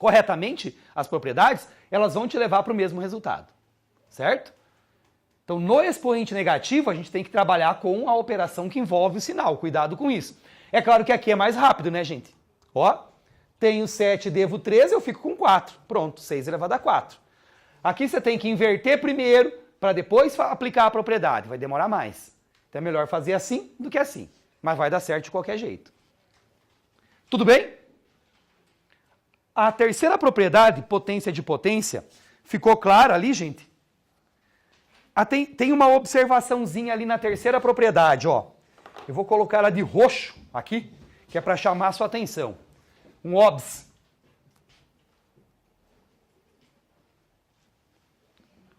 corretamente as propriedades, elas vão te levar para o mesmo resultado, certo? Então, no expoente negativo, a gente tem que trabalhar com a operação que envolve o sinal. Cuidado com isso. É claro que aqui é mais rápido, né, gente? Ó, tenho 7, devo 13, eu fico com 4. Pronto, 6 elevado a 4. Aqui você tem que inverter primeiro, para depois aplicar a propriedade. Vai demorar mais. Então é melhor fazer assim do que assim. Mas vai dar certo de qualquer jeito. Tudo bem? A terceira propriedade, potência de potência, ficou clara ali, gente? Tem uma observaçãozinha ali na terceira propriedade, ó. Eu vou colocar ela de roxo aqui, que é para chamar a sua atenção. Um obs.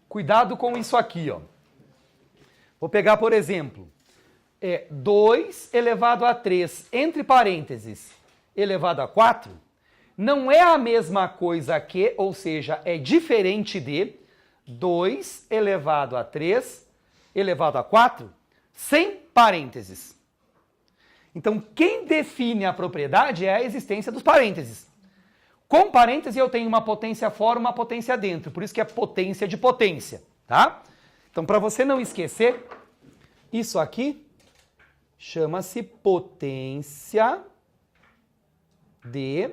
Cuidado com isso aqui, ó. Vou pegar, por exemplo, 2 elevado a 3, entre parênteses, elevado a 4, não é a mesma coisa que, ou seja, é diferente de 2 elevado a 3 elevado a 4 sem parênteses. Então, quem define a propriedade é a existência dos parênteses. Com parênteses eu tenho uma potência fora, uma potência dentro, por isso que é potência de potência, tá? Então, para você não esquecer, isso aqui chama-se potência de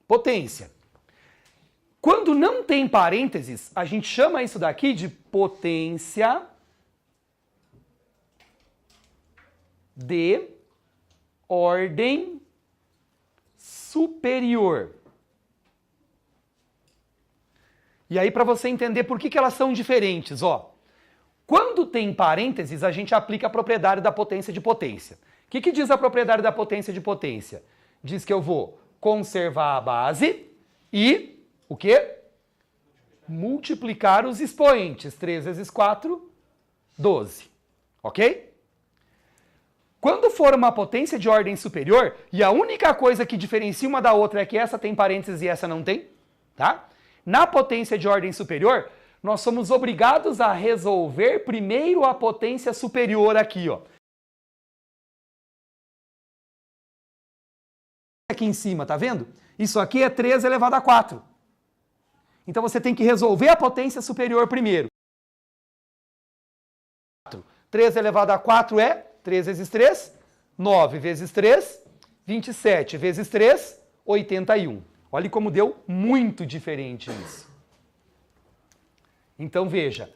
potência. Quando não tem parênteses, a gente chama isso daqui de potência de ordem superior. E aí, para você entender por que elas são diferentes, ó. Quando tem parênteses, a gente aplica a propriedade da potência de potência. O que diz a propriedade da potência de potência? Diz que eu vou conservar a base e o quê? Multiplicar os expoentes. 3 vezes 4, 12. Ok? Quando for uma potência de ordem superior, e a única coisa que diferencia uma da outra é que essa tem parênteses e essa não tem, tá? Na potência de ordem superior, nós somos obrigados a resolver primeiro a potência superior aqui, ó. Aqui em cima, tá vendo? Isso aqui é 3 elevado a 4. Então você tem que resolver a potência superior primeiro. 3 elevado a 4 é 3 vezes 3, 9 vezes 3, 27 vezes 3, 81. Olha como deu muito diferente isso. Então veja,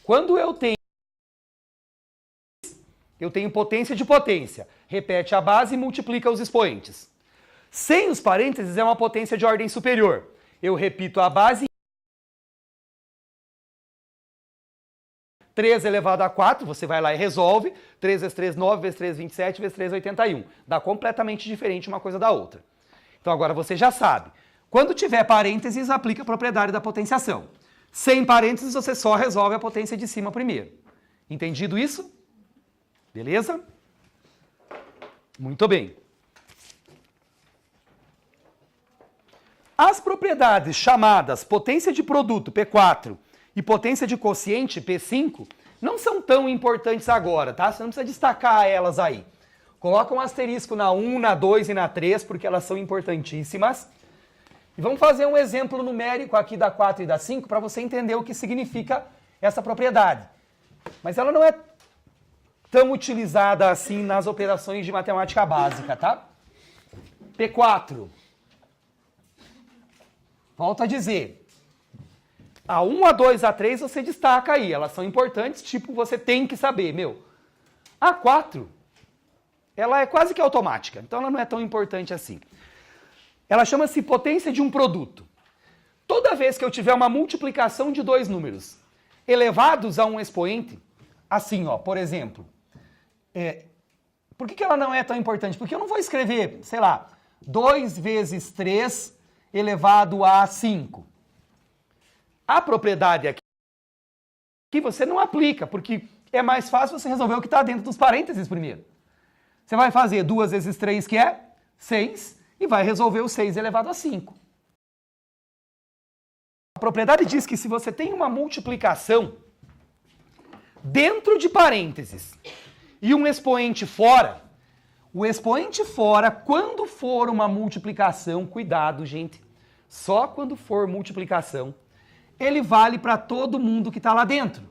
quando eu tenho potência de potência, repete a base e multiplica os expoentes. Sem os parênteses é uma potência de ordem superior. Eu repito a base. 3 elevado a 4, você vai lá e resolve. 3 vezes 3, 9 vezes 3, 27 vezes 3, 81. Dá completamente diferente uma coisa da outra. Então agora você já sabe. Quando tiver parênteses, aplica a propriedade da potenciação. Sem parênteses, você só resolve a potência de cima primeiro. Entendido isso? Beleza? Muito bem. As propriedades chamadas potência de produto, P4, e potência de quociente, P5, não são tão importantes agora, tá? Você não precisa destacar elas aí. Coloca um asterisco na 1, na 2 e na 3, porque elas são importantíssimas. E vamos fazer um exemplo numérico aqui da 4 e da 5 para você entender o que significa essa propriedade. Mas ela não é tão utilizada assim nas operações de matemática básica, tá? P4. Volto a dizer. A 1, a 2, a 3 você destaca aí. Elas são importantes, tipo, você tem que saber, meu. A 4, ela é quase que automática, então ela não é tão importante assim. Ela chama-se potência de um produto. Toda vez que eu tiver uma multiplicação de dois números elevados a um expoente, assim, ó, por exemplo, por que ela não é tão importante? Porque eu não vou escrever, sei lá, 2 vezes 3 elevado a 5. A propriedade aqui você não aplica, porque é mais fácil você resolver o que está dentro dos parênteses primeiro. Você vai fazer 2 vezes 3, que é 6, e vai resolver o 6 elevado a 5. A propriedade diz que se você tem uma multiplicação dentro de parênteses e um expoente fora, O expoente fora, quando for uma multiplicação, cuidado, gente, só quando for multiplicação, ele vale para todo mundo que está lá dentro.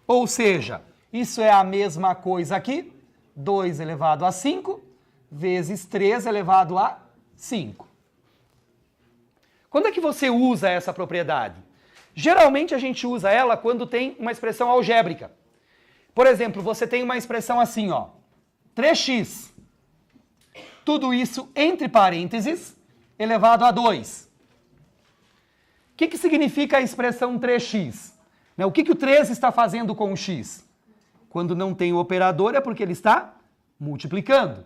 Ou seja, isso é a mesma coisa aqui, 2 elevado a 5, vezes 3 elevado a 5. Quando é que você usa essa propriedade? Geralmente a gente usa ela quando tem uma expressão algébrica. Por exemplo, você tem uma expressão assim, ó, 3x. Tudo isso entre parênteses, elevado a 2. O que significa a expressão 3x? O que o 3 está fazendo com o x? Quando não tem o operador é porque ele está multiplicando.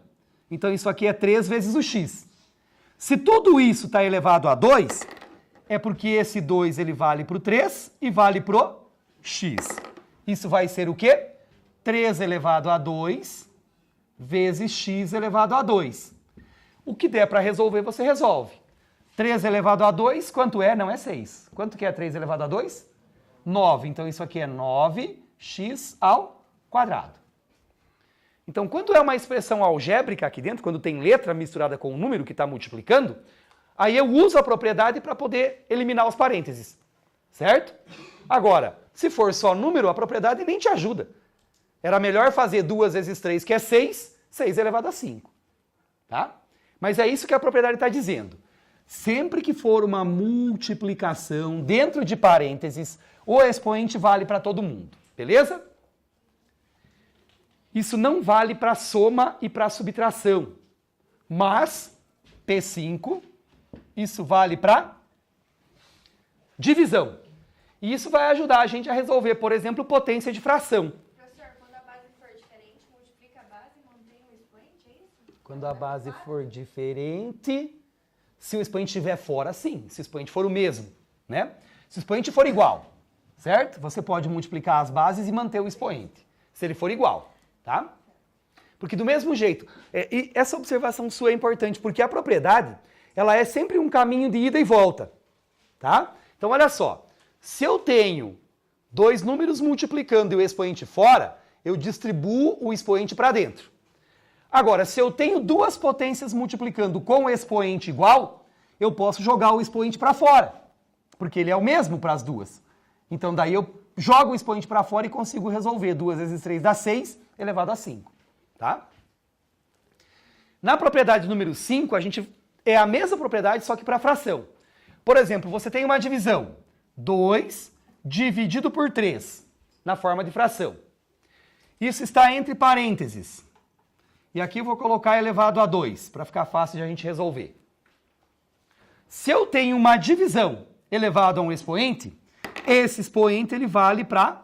Então isso aqui é 3 vezes o x. Se tudo isso está elevado a 2, é porque esse 2 ele vale para o 3 e vale para o x. Isso vai ser o quê? 3 elevado a 2 vezes x elevado a 2. O que der para resolver, você resolve. 3 elevado a 2, quanto é? Não é 6. Quanto que é 3 elevado a 2? 9. Então isso aqui é 9x ao quadrado. Então, quando é uma expressão algébrica aqui dentro, quando tem letra misturada com o número que está multiplicando, aí eu uso a propriedade para poder eliminar os parênteses, certo? Agora, se for só número, a propriedade nem te ajuda. Era melhor fazer 2 vezes 3, que é 6, 6 elevado a 5, tá? Mas é isso que a propriedade está dizendo. Sempre que for uma multiplicação dentro de parênteses, o expoente vale para todo mundo, beleza? Isso não vale para soma e para subtração, mas P5, isso vale para divisão. E isso vai ajudar a gente a resolver, por exemplo, potência de fração. Professor, quando a base for diferente, multiplica a base e mantém o expoente, é isso? Quando a base for diferente, se o expoente estiver fora, sim. Se o expoente for o mesmo, né? Se o expoente for igual, certo? Você pode multiplicar as bases e manter o expoente, se ele for igual, tá? Porque do mesmo jeito, e essa observação sua é importante, porque a propriedade, ela é sempre um caminho de ida e volta, tá? Então, olha só, se eu tenho dois números multiplicando e o expoente fora, eu distribuo o expoente para dentro. Agora, se eu tenho duas potências multiplicando com o expoente igual, eu posso jogar o expoente para fora, porque ele é o mesmo para as duas. Então, daí eu jogo o expoente para fora e consigo resolver. 2 vezes 3 dá 6, elevado a 5. Tá? Na propriedade número 5, a gente é a mesma propriedade, só que para fração. Por exemplo, você tem uma divisão. 2 dividido por 3, na forma de fração. Isso está entre parênteses. E aqui eu vou colocar elevado a 2, para ficar fácil de a gente resolver. Se eu tenho uma divisão elevado a um expoente, esse expoente ele vale para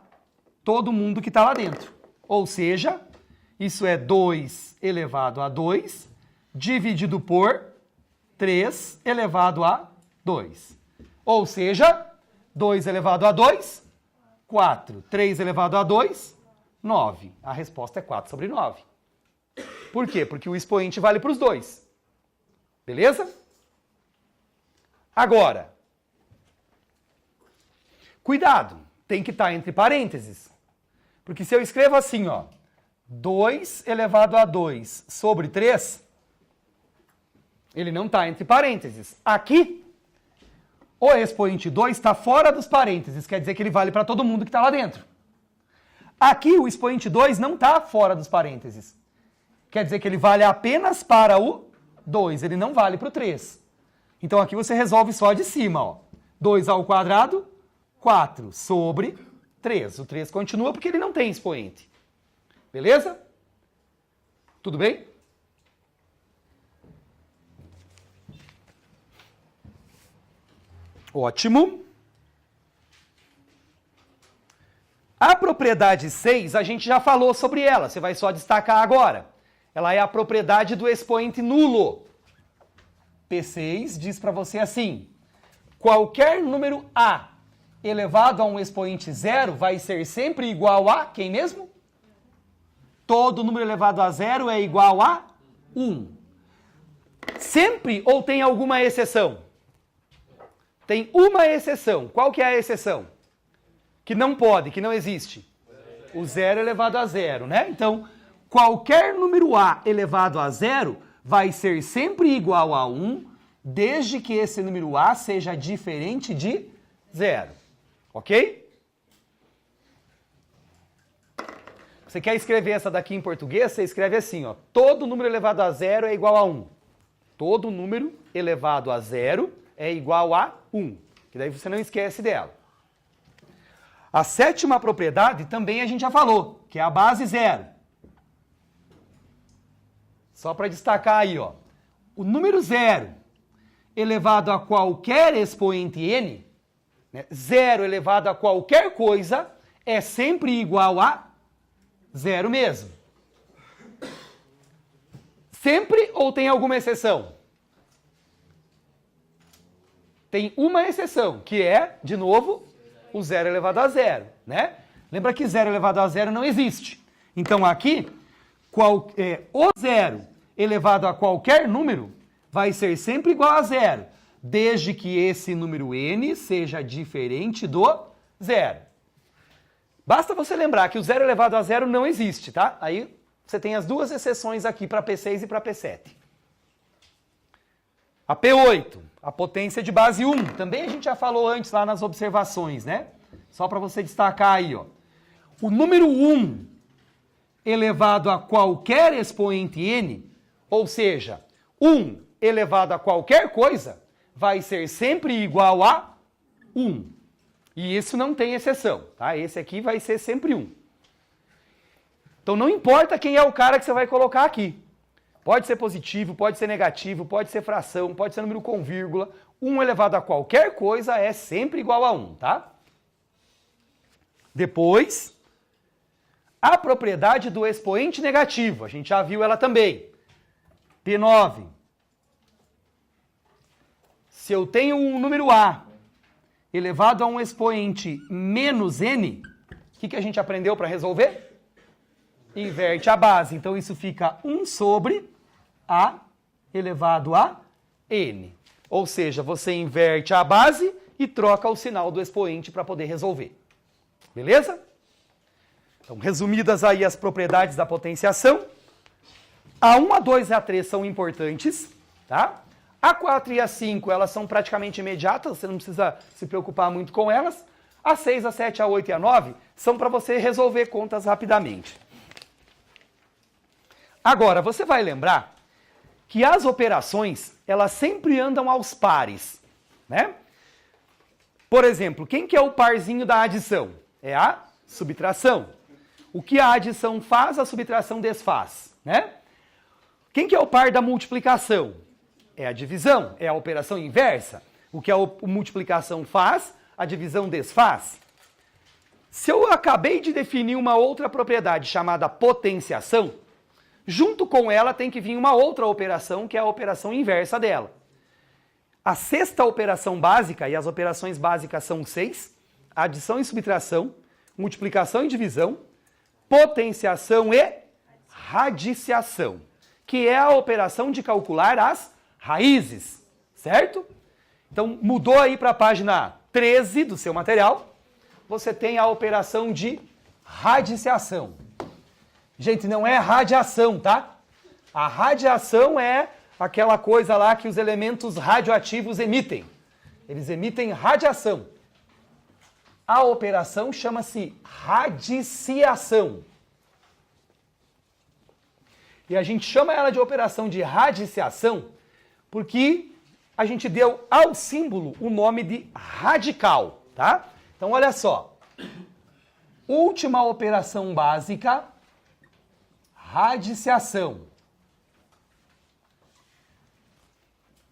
todo mundo que está lá dentro. Ou seja, isso é 2 elevado a 2, dividido por 3 elevado a 2. Ou seja, 2 elevado a 2, 4. 3 elevado a 2, 9. A resposta é 4 sobre 9. Por quê? Porque o expoente vale para os dois. Beleza? Agora, cuidado, tem que estar entre parênteses. Porque se eu escrevo assim, ó, 2 elevado a 2 sobre 3, ele não está entre parênteses. Aqui, o expoente 2 está fora dos parênteses, quer dizer que ele vale para todo mundo que está lá dentro. Aqui, o expoente 2 não está fora dos parênteses. Quer dizer que ele vale apenas para o 2, ele não vale para o 3. Então aqui você resolve só de cima, ó. 2 ao quadrado, 4 sobre 3. O 3 continua porque ele não tem expoente. Beleza? Tudo bem? Ótimo. A propriedade 6, a gente já falou sobre ela, você vai só destacar agora. Ela é a propriedade do expoente nulo. P6 diz para você assim: qualquer número A elevado a um expoente 0 vai ser sempre igual a quem mesmo? Todo número elevado a 0 é igual a 1. Sempre ou tem alguma exceção? Tem uma exceção. Qual que é a exceção? Que não pode, que não existe. O 0 elevado a 0, né? Então, qualquer número A elevado a zero vai ser sempre igual a 1, desde que esse número A seja diferente de zero. Ok? Você quer escrever essa daqui em português? Você escreve assim, ó. Todo número elevado a zero é igual a 1. Todo número elevado a zero é igual a 1. Que daí você não esquece dela. A sétima propriedade também a gente já falou, que é a base zero. Só para destacar aí, ó. O número zero elevado a qualquer expoente n, né, zero elevado a qualquer coisa, é sempre igual a zero mesmo. Sempre ou tem alguma exceção? Tem uma exceção, que é, de novo, o zero elevado a zero, né? Lembra que zero elevado a zero não existe. Então aqui, o zero elevado a qualquer número vai ser sempre igual a zero, desde que esse número n seja diferente do zero. Basta você lembrar que o zero elevado a zero não existe, tá? Aí você tem as duas exceções aqui para P6 e para P7. A P8, a potência de base 1. Também a gente já falou antes lá nas observações, né? Só para você destacar aí, ó. O número 1 elevado a qualquer expoente n, ou seja, 1 elevado a qualquer coisa, vai ser sempre igual a 1. E isso não tem exceção, tá? Esse aqui vai ser sempre 1. Então não importa quem é o cara que você vai colocar aqui. Pode ser positivo, pode ser negativo, pode ser fração, pode ser número com vírgula. 1 elevado a qualquer coisa é sempre igual a 1, tá? Depois, a propriedade do expoente negativo. A gente já viu ela também. P9. Se eu tenho um número A elevado a um expoente menos n, o que a gente aprendeu para resolver? Inverte a base. Então isso fica 1 sobre A elevado a n. Ou seja, você inverte a base e troca o sinal do expoente para poder resolver. Beleza? Então, resumidas aí as propriedades da potenciação. A 1, a 2 e a 3 são importantes, tá? A 4 e a 5, elas são praticamente imediatas, você não precisa se preocupar muito com elas. A 6, a 7, a 8 e a 9 são para você resolver contas rapidamente. Agora, você vai lembrar que as operações, elas sempre andam aos pares, né? Por exemplo, quem que é o parzinho da adição? É a subtração. O que a adição faz, a subtração desfaz, né? Quem que é o par da multiplicação? É a divisão, é a operação inversa. O que a multiplicação faz, a divisão desfaz. Se eu acabei de definir uma outra propriedade chamada potenciação, junto com ela tem que vir uma outra operação, que é a operação inversa dela. A sexta operação básica, e as operações básicas são 6, adição e subtração, multiplicação e divisão, potenciação e radiciação, que é a operação de calcular as raízes, certo? Então, mudou aí para a página 13 do seu material, você tem a operação de radiciação. Gente, não é radiação, tá? A radiação é aquela coisa lá que os elementos radioativos emitem. Eles emitem radiação. A operação chama-se radiciação. E a gente chama ela de operação de radiciação porque a gente deu ao símbolo o nome de radical, tá? Então, olha só. Última operação básica, radiciação.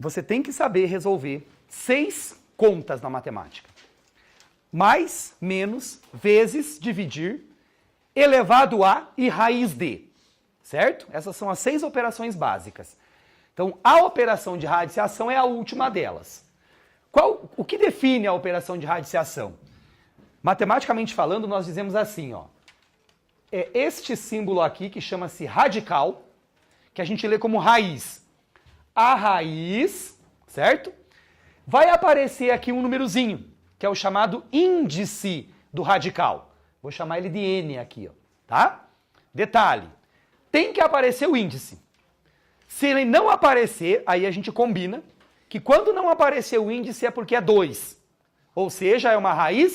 Você tem que saber resolver 6 contas na matemática. Mais, menos, vezes, dividir, elevado a e raiz de. Certo? Essas são as 6 operações básicas. Então, a operação de radiciação é a última delas. O que define a operação de radiciação? Matematicamente falando, nós dizemos assim, ó. É este símbolo aqui, que chama-se radical, que a gente lê como raiz. A raiz, certo? Vai aparecer aqui um númerozinho, que é o chamado índice do radical. Vou chamar ele de N aqui, ó, tá? Detalhe. tem que aparecer o índice. Se ele não aparecer, aí a gente combina que quando não aparecer o índice é porque é 2. Ou seja, é uma raiz.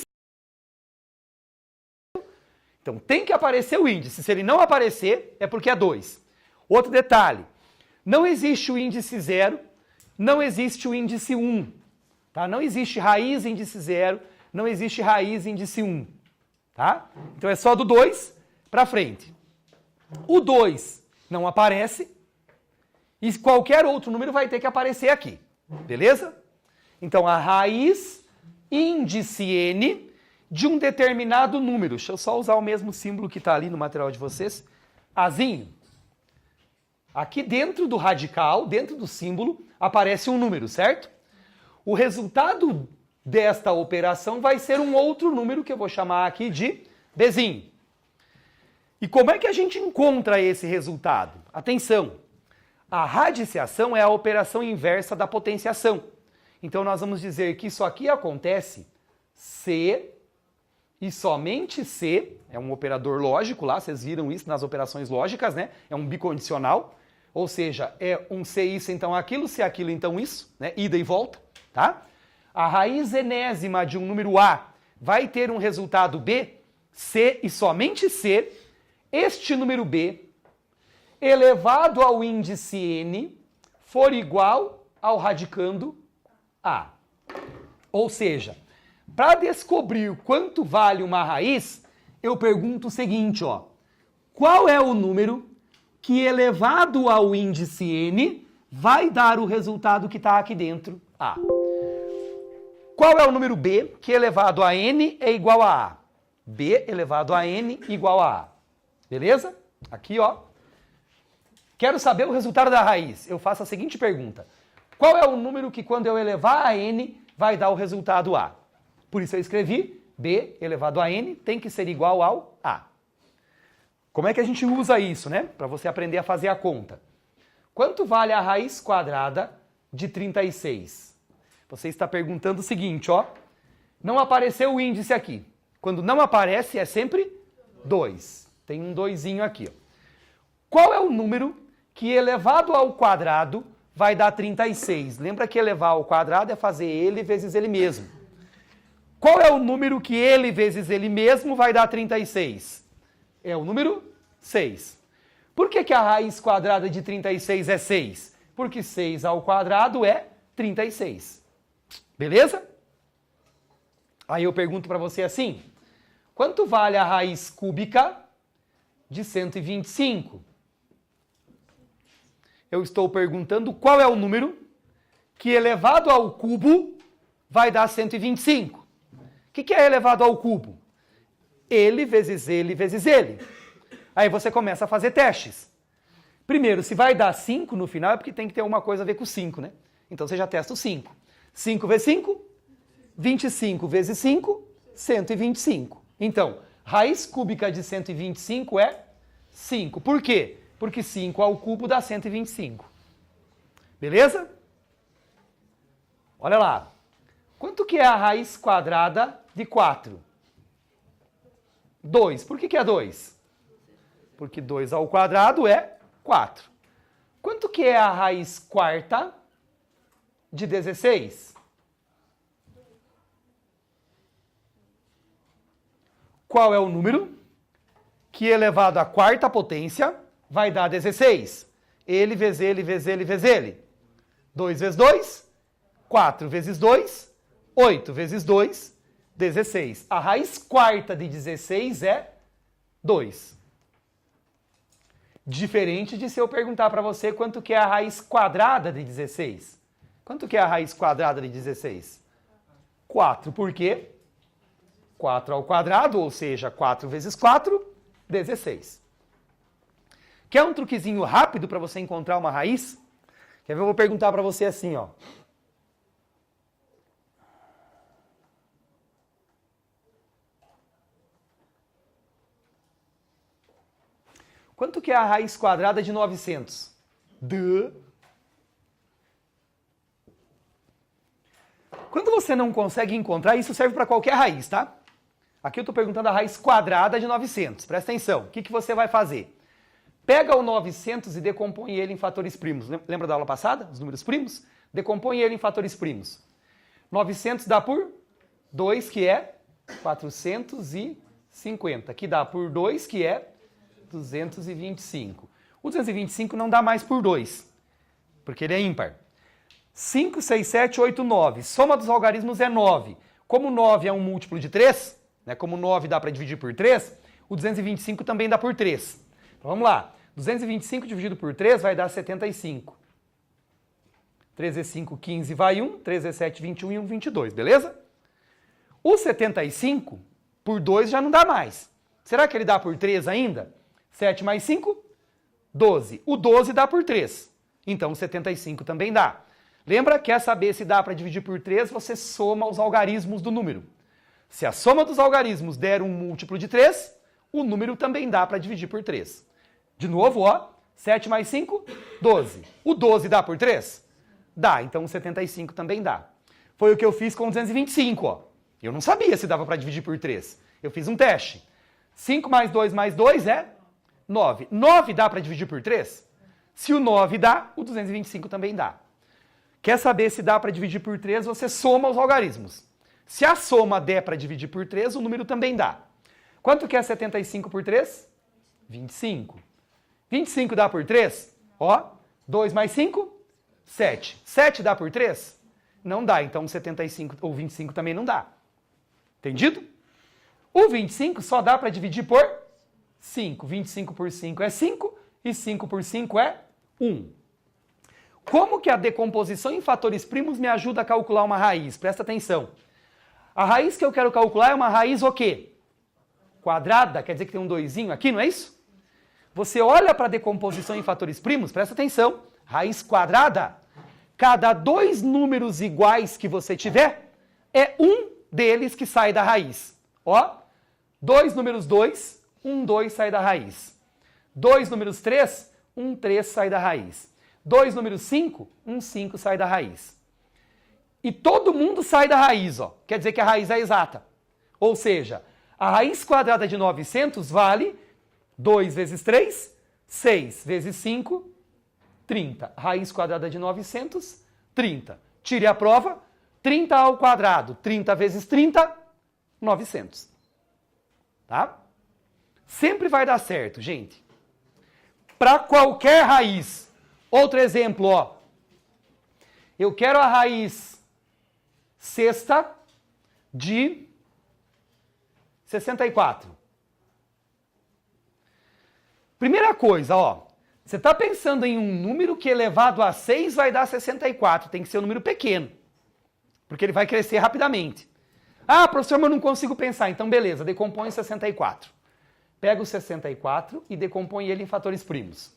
Então tem que aparecer o índice. Se ele não aparecer, é porque é 2. Outro detalhe, não existe o índice 0, não existe o índice 1. Tá? Não existe raiz índice 0, não existe raiz índice 1. Tá? Então é só do 2 para frente. O 2 não aparece e qualquer outro número vai ter que aparecer aqui. Beleza? Então a raiz índice n de um determinado número. Deixa eu só usar o mesmo símbolo que está ali no material de vocês. Azinho. Aqui dentro do radical, dentro do símbolo, aparece um número, certo? O resultado desta operação vai ser um outro número que eu vou chamar aqui de Bzinho. E como é que a gente encontra esse resultado? Atenção! A radiciação é a operação inversa da potenciação. Então nós vamos dizer que isso aqui acontece se e somente se, é um operador lógico lá, vocês viram isso nas operações lógicas, né? É um bicondicional, ou seja, é um se isso, então aquilo, se aquilo, então isso, né? Ida e volta, tá? A raiz enésima de um número A vai ter um resultado B, se e somente se este número B elevado ao índice n for igual ao radicando A. Ou seja, para descobrir quanto vale uma raiz, eu pergunto o seguinte, ó. Qual é o número que elevado ao índice n vai dar o resultado que está aqui dentro, A? Qual é o número B que elevado a n é igual a A? B elevado a n igual a A. Beleza? Aqui, ó. Quero saber o resultado da raiz. Eu faço a seguinte pergunta. Qual é o número que quando eu elevar a n vai dar o resultado A? Por isso eu escrevi B elevado a n tem que ser igual ao A. Como é que a gente usa isso, né? Para você aprender a fazer a conta. Quanto vale a raiz quadrada de 36? Você está perguntando o seguinte, ó. Não apareceu o índice aqui. Quando não aparece é sempre 2. Tem um 2zinho aqui, ó. Qual é o número que elevado ao quadrado vai dar 36? Lembra que elevar ao quadrado é fazer ele vezes ele mesmo. Qual é o número que ele vezes ele mesmo vai dar 36? É o número 6. Por que a raiz quadrada de 36 é 6? Porque 6 ao quadrado é 36. Beleza? Aí eu pergunto para você assim, quanto vale a raiz cúbica de 125? Eu estou perguntando qual é o número que elevado ao cubo vai dar 125. O que é elevado ao cubo? Ele vezes ele vezes ele. Aí você começa a fazer testes. Primeiro, se vai dar 5 no final é porque tem que ter alguma coisa a ver com 5, né? Então você já testa o 5. 5 vezes 5, 25 vezes 5, 125. Então, raiz cúbica de 125 é 5. Por quê? Porque 5 ao cubo dá 125. Beleza? Olha lá. Quanto que é a raiz quadrada de 4? 2. Por que é 2? Porque 2 ao quadrado é 4. Quanto que é a raiz quarta de 16? Qual é o número que elevado à quarta potência vai dar 16? Ele vezes ele vezes ele vezes ele. 2 vezes 2, 4 vezes 2, 8 vezes 2, 16. A raiz quarta de 16 é 2. Diferente de se eu perguntar para você quanto que é a raiz quadrada de 16. Quanto que é a raiz quadrada de 16? 4. Por quê? 4 ao quadrado, ou seja, 4 vezes 4, 16. Quer um truquezinho rápido para você encontrar uma raiz? Quer ver? Eu vou perguntar para você assim, ó. Quanto que é a raiz quadrada de 900? Quando você não consegue encontrar, isso serve para qualquer raiz, tá? Aqui eu estou perguntando a raiz quadrada de 900. Presta atenção. O que você vai fazer? Pega o 900 e decompõe ele em fatores primos. Lembra da aula passada? Os números primos? Decompõe ele em fatores primos. 900 dá por 2, que é 450. Que dá por 2, que é 225. O 225 não dá mais por 2, porque ele é ímpar. 5, 6, 7, 8, 9. Soma dos algarismos é 9. Como 9 é um múltiplo de 3, né, como 9 dá para dividir por 3, o 225 também dá por 3. Então vamos lá. 225 dividido por 3 vai dar 75. 3 vezes 5, 15, vai 1. 3 vezes 7, 21 e 1, 22, beleza? O 75 por 2 já não dá mais. Será que ele dá por 3 ainda? 7 mais 5, 12. O 12 dá por 3. Então o 75 também dá. Lembra? Quer saber se dá para dividir por 3? Você soma os algarismos do número. Se a soma dos algarismos der um múltiplo de 3, o número também dá para dividir por 3. De novo, ó, 7 mais 5, 12. O 12 dá por 3? Dá, então o 75 também dá. Foi o que eu fiz com o 225, ó. Eu não sabia se dava para dividir por 3. Eu fiz um teste. 5 mais 2 é 9. 9 dá para dividir por 3? Se o 9 dá, o 225 também dá. Quer saber se dá para dividir por 3? Você soma os algarismos. Se a soma der para dividir por 3, o número também dá. Quanto que é 75 por 3? 25. 25 dá por 3? Ó, 2 mais 5? 7. 7 dá por 3? Não dá, então 75 ou 25 também não dá. Entendido? O 25 só dá para dividir por 5. 25 por 5 é 5 e 5 por 5 é 1. Como que a decomposição em fatores primos me ajuda a calcular uma raiz? Presta atenção. A raiz que eu quero calcular é uma raiz o quê? Quadrada, quer dizer que tem um 2zinho aqui, não é isso? Você olha para a decomposição em fatores primos, presta atenção. Raiz quadrada, cada 2 números iguais que você tiver, é um deles que sai da raiz. Ó, 2 números 2, 2 sai da raiz. 2 números 3, 3 sai da raiz. 2 números 5, 5 sai da raiz. E todo mundo sai da raiz, ó. Quer dizer que a raiz é exata. Ou seja, a raiz quadrada de 900 vale 2 vezes 3, 6 vezes 5, 30. Raiz quadrada de 900, 30. Tire a prova. 30 ao quadrado. 30 vezes 30, 900. Tá? Sempre vai dar certo, gente. Para qualquer raiz. Outro exemplo, ó. Eu quero a raiz sexta de 64. Primeira coisa, ó. Você está pensando em um número que elevado a 6 vai dar 64. Tem que ser um número pequeno. Porque ele vai crescer rapidamente. Ah, professor, mas eu não consigo pensar. Então, beleza, decompõe 64. Pega o 64 e decompõe ele em fatores primos.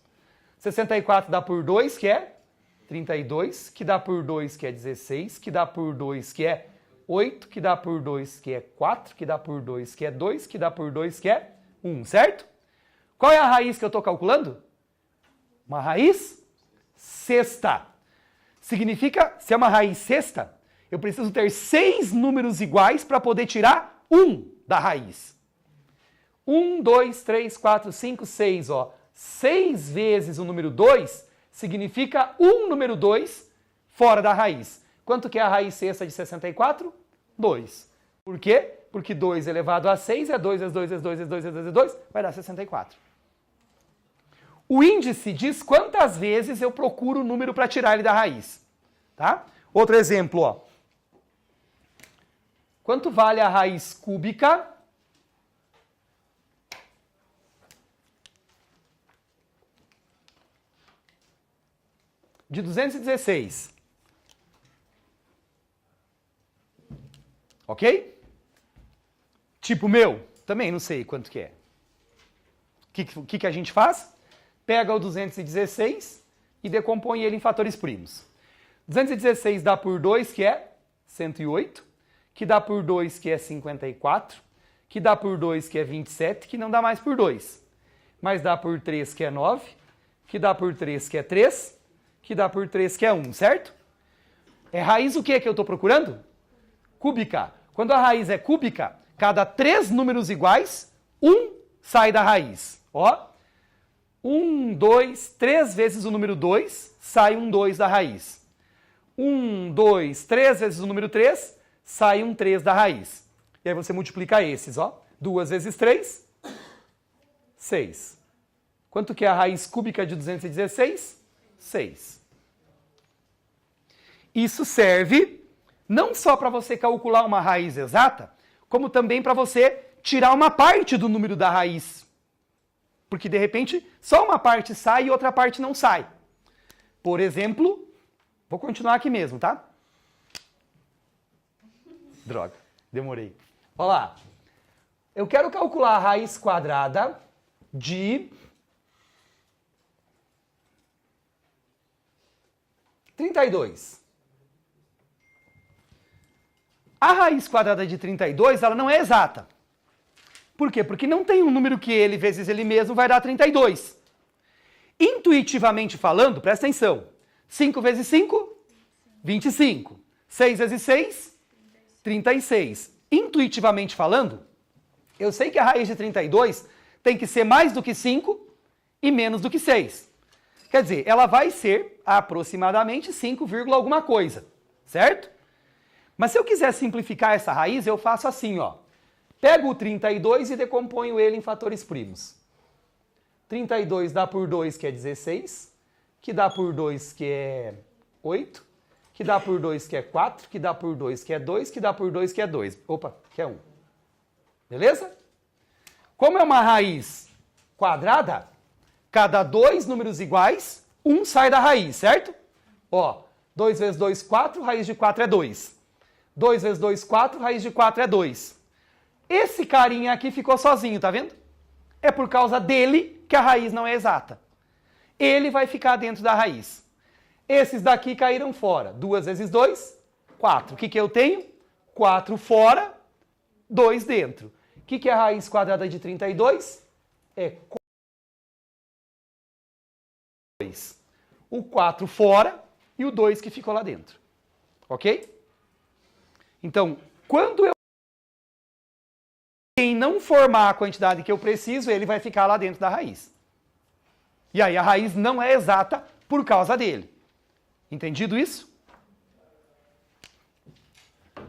64 dá por 2, que é 32, que dá por 2, que é 16, que dá por 2, que é 8, que dá por 2, que é 4, que dá por 2, que é 2, que dá por 2, que é 1, certo? Qual é a raiz que eu estou calculando? Uma raiz sexta. Significa, se é uma raiz sexta, eu preciso ter 6 números iguais para poder tirar 1 da raiz. 1, 2, 3, 4, 5, 6, ó. 6 vezes o número 2 significa um número 2 fora da raiz. Quanto que é a raiz sexta de 64? 2. Por quê? Porque 2 elevado a 6 é 2 vezes 2 vezes 2 vezes 2 vezes 2, vai dar 64. O índice diz quantas vezes eu procuro o número para tirar ele da raiz. Tá? Outro exemplo, ó. Quanto vale a raiz cúbica de 216? Ok? Tipo meu, também não sei quanto que é. O que a gente faz? Pega o 216 e decompõe ele em fatores primos. 216 dá por 2, que é 108, que dá por 2, que é 54, que dá por 2, que é 27, que não dá mais por 2. Mas dá por 3, que é 9, que dá por 3, que é 3, que dá por 3, que é 1, certo? É raiz o que eu estou procurando? Cúbica. Quando a raiz é cúbica, cada 3 números iguais, 1 sai da raiz. Ó, 1, 2, 3 vezes o número 2, sai um 2 da raiz. 1, 2, 3 vezes o número 3, sai um 3 da raiz. E aí você multiplica esses, ó. 2 vezes 3, 6. Quanto que é a raiz cúbica de 216? 6. Isso serve não só para você calcular uma raiz exata, como também para você tirar uma parte do número da raiz. Porque, de repente, só uma parte sai e outra parte não sai. Por exemplo, vou continuar aqui mesmo, tá? Droga, demorei. Olha lá. Eu quero calcular a raiz quadrada de 32. A raiz quadrada de 32, ela não é exata. Por quê? Porque não tem um número que ele vezes ele mesmo vai dar 32. Intuitivamente falando, presta atenção. 5 vezes 5, 25. 6 vezes 6, 36. Intuitivamente falando, eu sei que a raiz de 32 tem que ser mais do que 5 e menos do que 6. Quer dizer, ela vai ser aproximadamente 5, alguma coisa, certo? Mas se eu quiser simplificar essa raiz, eu faço assim, ó. Pego o 32 e decomponho ele em fatores primos. 32 dá por 2, que é 16, que dá por 2, que é 8, que dá por 2, que é 4, que dá por 2, que é 2, que dá por 2, que é 2. Opa, que é 1. Beleza? Como é uma raiz quadrada, cada dois números iguais, um sai da raiz, certo? Ó, 2 vezes 2, 4, raiz de 4 é 2. 2 vezes 2, 4, raiz de 4 é 2. Esse carinha aqui ficou sozinho, tá vendo? É por causa dele que a raiz não é exata. Ele vai ficar dentro da raiz. Esses daqui caíram fora. 2 vezes 2, 4. O que eu tenho? 4 fora, 2 dentro. O que é a raiz quadrada de 32? É 2. O 4 fora e o 2 que ficou lá dentro. Ok? Então, quando eu não formar a quantidade que eu preciso, ele vai ficar lá dentro da raiz. E aí a raiz não é exata por causa dele. Entendido isso?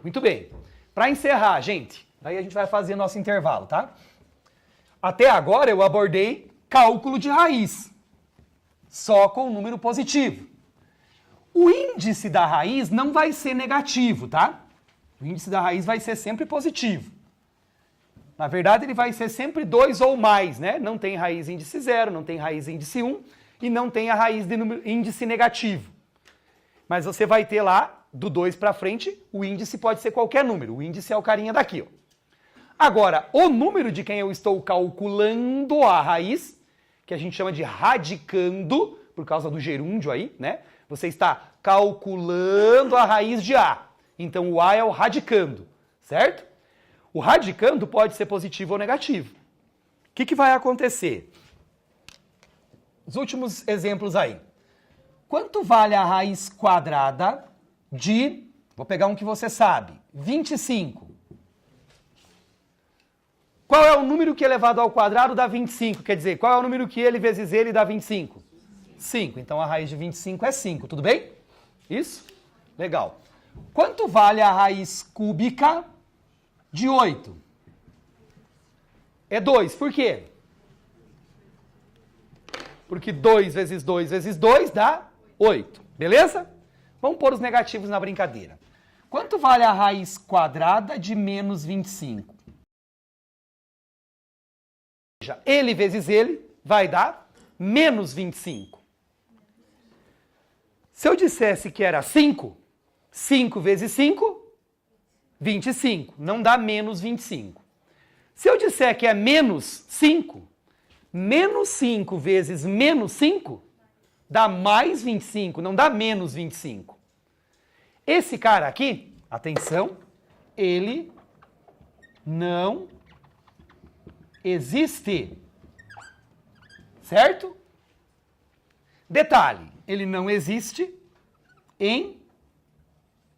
Muito bem. Para encerrar, gente, aí a gente vai fazer nosso intervalo, tá? Até agora eu abordei cálculo de raiz, só com número positivo. O índice da raiz não vai ser negativo, tá? O índice da raiz vai ser sempre positivo. Na verdade, ele vai ser sempre 2 ou mais, né? Não tem raiz índice 0, não tem raiz índice 1 e não tem a raiz de número, índice negativo. Mas você vai ter lá, do 2 para frente, o índice pode ser qualquer número. O índice é o carinha daqui, ó. Agora, o número de quem eu estou calculando a raiz, que a gente chama de radicando, por causa do gerúndio aí, né? Você está calculando a raiz de A. Então, o A é o radicando, certo? O radicando pode ser positivo ou negativo. O que vai acontecer? Os últimos exemplos aí. Quanto vale a raiz quadrada de, vou pegar um que você sabe, 25. Qual é o número que elevado ao quadrado dá 25? Quer dizer, qual é o número que ele vezes ele dá 25? 5. Então a raiz de 25 é 5, tudo bem? Isso? Legal. Quanto vale a raiz cúbica de 8? É 2. Por quê? Porque 2 vezes 2 vezes 2 dá 8. Beleza? Vamos pôr os negativos na brincadeira. Quanto vale a raiz quadrada de menos 25? Ele vezes ele vai dar menos 25. Se eu dissesse que era 5, 5 vezes 5, 25. Não dá menos 25. Se eu disser que é menos 5, menos 5 vezes menos 5 dá mais 25, não dá menos 25. Esse cara aqui, atenção, ele não existe. Certo? Detalhe, ele não existe em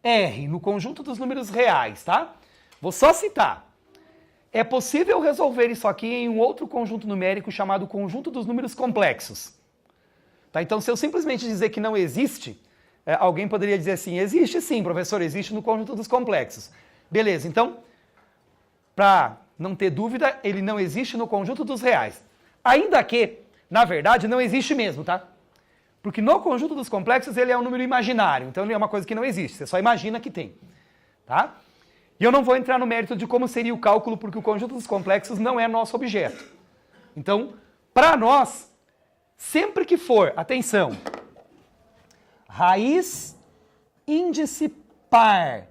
R, no conjunto dos números reais, tá? Vou só citar. é possível resolver isso aqui em um outro conjunto numérico chamado conjunto dos números complexos. Tá? Então, se eu simplesmente dizer que não existe, alguém poderia dizer assim, existe sim, professor, existe no conjunto dos complexos. Beleza, então, para não ter dúvida, ele não existe no conjunto dos reais. Ainda que, na verdade, não existe mesmo, tá? Porque no conjunto dos complexos ele é um número imaginário, então ele é uma coisa que não existe, você só imagina que tem, tá? E eu não vou entrar no mérito de como seria o cálculo, porque o conjunto dos complexos não é nosso objeto. Então, para nós, sempre que for, atenção, raiz índice par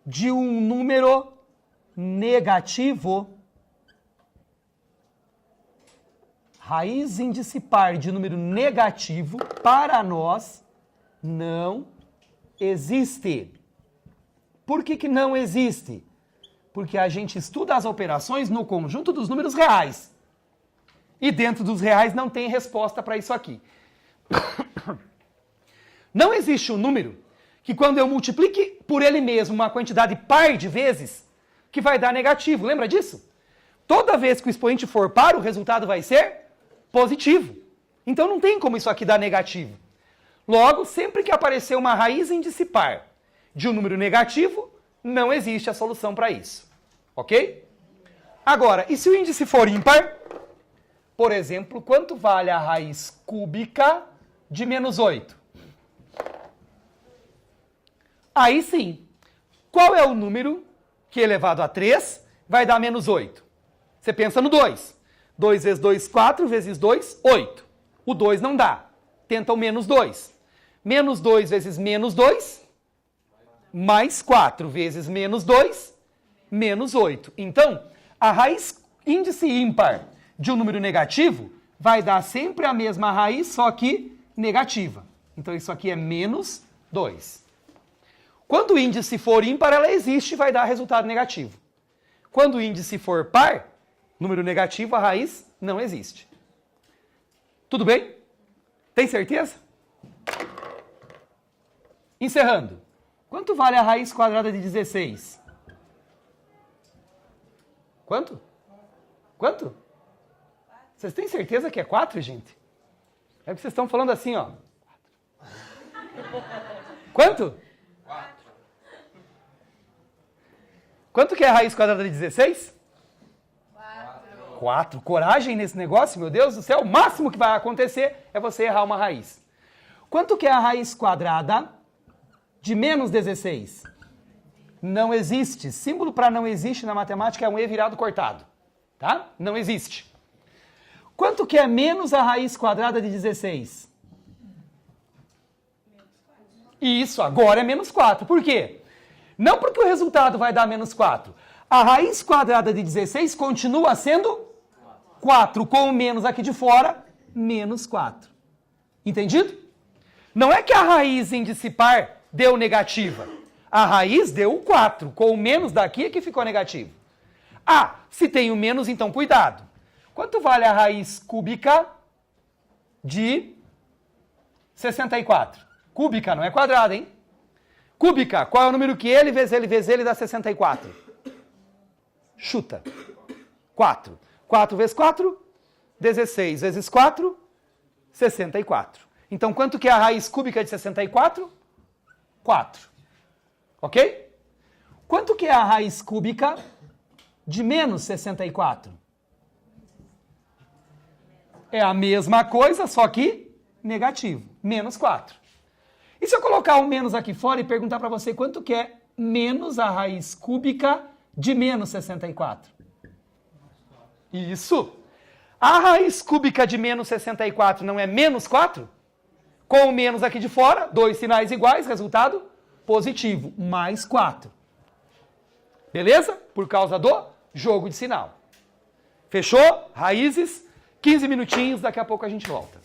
de um número negativo, raiz índice par de número negativo, para nós, não existe. Por que não existe? Porque a gente estuda as operações no conjunto dos números reais. E dentro dos reais não tem resposta para isso aqui. Não existe um número que quando eu multiplique por ele mesmo uma quantidade par de vezes, que vai dar negativo. Lembra disso? Toda vez que o expoente for par, o resultado vai ser positivo. Então não tem como isso aqui dar negativo. Logo, sempre que aparecer uma raiz índice par de um número negativo, não existe a solução para isso. Ok? Agora, e se o índice for ímpar? Por exemplo, quanto vale a raiz cúbica de menos 8? Aí sim, qual é o número que elevado a 3 vai dar menos 8? Você pensa no 2. 2 vezes 2, 4, vezes 2, 8. O 2 não dá. Tenta o menos 2. Menos 2 vezes menos 2, mais 4 vezes menos 2, menos 8. Então, a raiz índice ímpar de um número negativo vai dar sempre a mesma raiz, só que negativa. Então, isso aqui é menos 2. Quando o índice for ímpar, ela existe e vai dar resultado negativo. Quando o índice for par, número negativo, a raiz não existe. Tudo bem? Tem certeza? Encerrando. Quanto vale a raiz quadrada de 16? Quanto? Quanto? Vocês têm certeza que é 4, gente? É porque vocês estão falando assim, ó. Quanto? 4. Quanto que é a raiz quadrada de 16? 4. 4. Coragem nesse negócio, meu Deus do céu. O máximo que vai acontecer é você errar uma raiz. Quanto que é a raiz quadrada de menos 16? Não existe. Símbolo para não existe na matemática é um E virado cortado. Tá? Não existe. Quanto que é menos a raiz quadrada de 16? Isso, agora é menos 4. Por quê? Não porque o resultado vai dar menos 4. A raiz quadrada de 16 continua sendo 4. Com o menos aqui de fora, menos 4. Entendido? Não é que a raiz índice par deu negativa. A raiz deu 4. Com o menos daqui é que ficou negativo. Ah, se tem o menos, então cuidado. Quanto vale a raiz cúbica de 64? Cúbica, não é quadrada, hein? Cúbica, qual é o número que ele vezes ele dá 64? Chuta. 4. 4 vezes 4, 16 vezes 4, 64. Então, quanto que é a raiz cúbica de 64? 4. Ok? Quanto que é a raiz cúbica de menos 64? É a mesma coisa, só que negativo. Menos 4. E se eu colocar o menos aqui fora e perguntar para você quanto que é menos a raiz cúbica de menos 64? Isso. A raiz cúbica de menos 64 não é menos 4? Com o menos aqui de fora, dois sinais iguais, resultado positivo, mais 4. Beleza? Por causa do jogo de sinal. Fechou? Raízes, 15 minutinhos, daqui a pouco a gente volta.